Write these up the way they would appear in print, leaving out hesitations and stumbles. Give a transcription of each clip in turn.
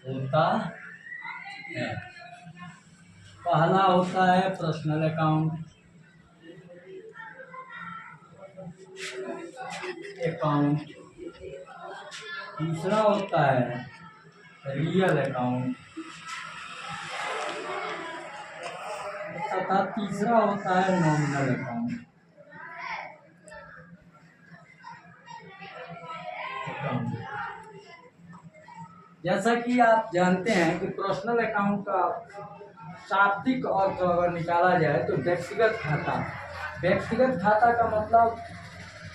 होता है। पहला होता है पर्सनल अकाउंट, दूसरा होता है रियल अकाउंट तथा तीसरा होता है नॉमिनल अकाउंट। जैसा कि आप जानते हैं कि पर्सनल अकाउंट का शाब्दिक अर्थ अगर निकाला जाए तो व्यक्तिगत खाता। व्यक्तिगत खाता का मतलब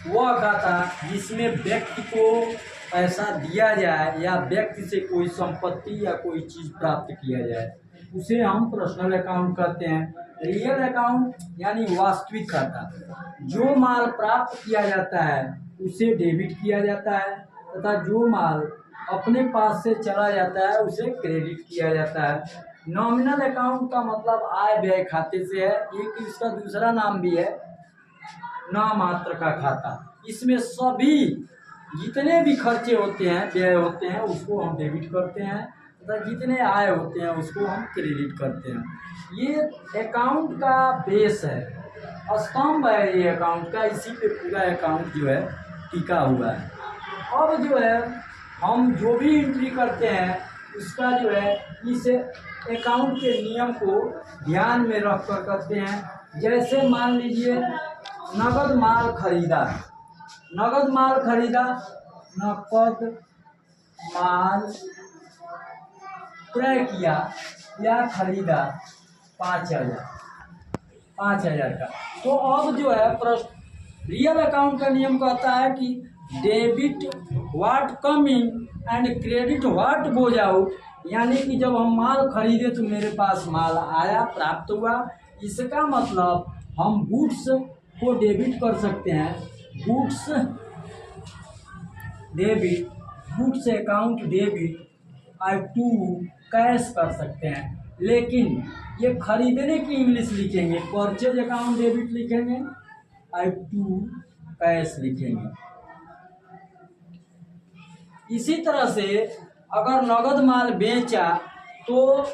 वह खाता जिसमें व्यक्ति को पैसा दिया जाए या व्यक्ति से कोई संपत्ति या कोई चीज़ प्राप्त किया जाए, उसे हम पर्सनल अकाउंट कहते हैं। रियल अकाउंट यानी वास्तविक खाता, जो माल प्राप्त किया जाता है उसे डेबिट किया जाता है तथा जो माल अपने पास से चला जाता है उसे क्रेडिट किया जाता है। नॉमिनल अकाउंट का मतलब आय व्यय खाते से है, एक इसका दूसरा नाम भी है नामात्र का खाता। इसमें सभी जितने भी खर्चे होते हैं, व्यय होते हैं, उसको हम डेबिट करते हैं तथा जितने आय होते हैं उसको हम क्रेडिट करते हैं। ये अकाउंट का बेस है, स्तंभ है ये अकाउंट का, इसी पे पूरा अकाउंट जो है टिका हुआ है। अब जो है हम जो भी एंट्री करते हैं उसका जो है इस अकाउंट के नियम को ध्यान में रख कर करते हैं। जैसे मान लीजिए नगद माल खरीदा, नगद माल खरीदा, नकद माल क्रय किया या खरीदा 5,000 का, तो अब जो है रियल अकाउंट का नियम कहता है कि debit what come in and credit what goes out. यानी कि जब हम माल खरीदे तो मेरे पास माल आया, प्राप्त हुआ, इसका मतलब हम गुड्स को डेबिट कर सकते हैं, goods debit, goods account debit और टू कैश कर सकते हैं। लेकिन ये खरीदने की इंग्लिश लिखेंगे, परचेज अकाउंट डेबिट लिखेंगे और टू कैश लिखेंगे। इसी तरह से अगर नगद माल बेचा तो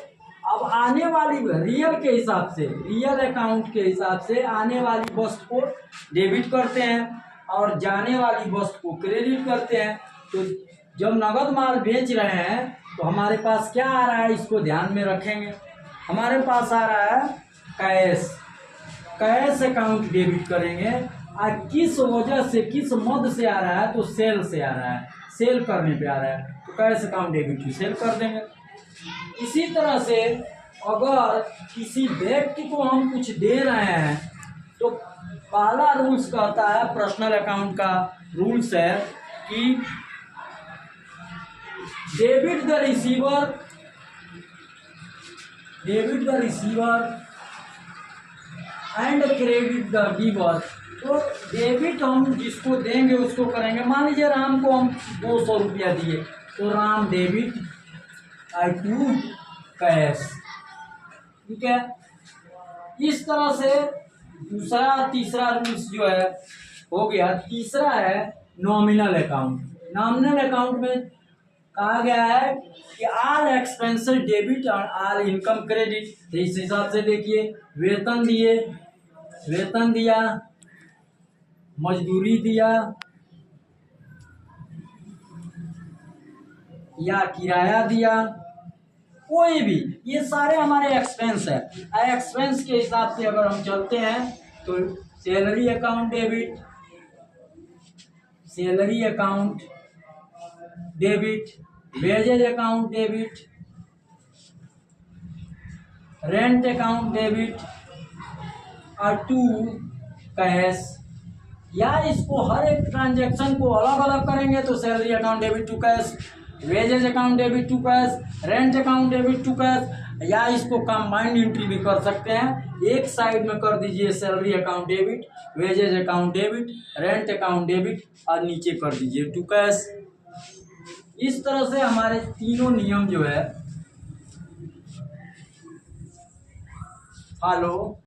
अब आने वाली रियल के हिसाब से, रियल अकाउंट के हिसाब से आने वाली वस्तु को डेबिट करते हैं और जाने वाली वस्तु को क्रेडिट करते हैं। तो जब नगद माल बेच रहे हैं तो हमारे पास क्या आ रहा है, इसको ध्यान में रखेंगे। हमारे पास आ रहा है कैश, कैश अकाउंट डेबिट करेंगे और किस वजह से, किस मद से आ रहा है, तो सेल से आ रहा है, सेल करने पे आ रहा है तो कैश अकाउंट डेबिट की सेल कर देंगे। इसी तरह से अगर किसी व्यक्ति को हम कुछ दे रहे हैं तो पहला रूल्स कहता है, पर्सनल अकाउंट का रूल्स है कि debit the receiver and credit the giver. तो डेबिट हम जिसको देंगे उसको करेंगे। मान लीजिए राम को हम 200 रुपया दिए तो राम डेबिट और टू कैश, ठीक है। इस तरह से दूसरा तीसरा रूल्स जो है हो गया। तीसरा है नॉमिनल अकाउंट। नॉमिनल अकाउंट में कहा गया है कि ऑल एक्सपेंसेस डेबिट और ऑल इनकम क्रेडिट। इस हिसाब से देखिए, वेतन दिया, मजदूरी दिया या किराया दिया, कोई भी, ये सारे हमारे एक्सपेंस है। एक्सपेंस के हिसाब से अगर हम चलते हैं तो salary account debit, salary account debit, wages account debit, rent account debit और टू कैश। या इसको हर एक ट्रांजैक्शन को अलग अलग करेंगे तो salary account debit to cash, wages account debit to cash, rent account debit to cash, या इसको कंबाइंड एंट्री भी कर सकते हैं। एक साइड में कर दीजिए salary account debit, wages account debit, rent account debit और नीचे कर दीजिए टू कैश। इस तरह से हमारे तीनों नियम जो है फॉलो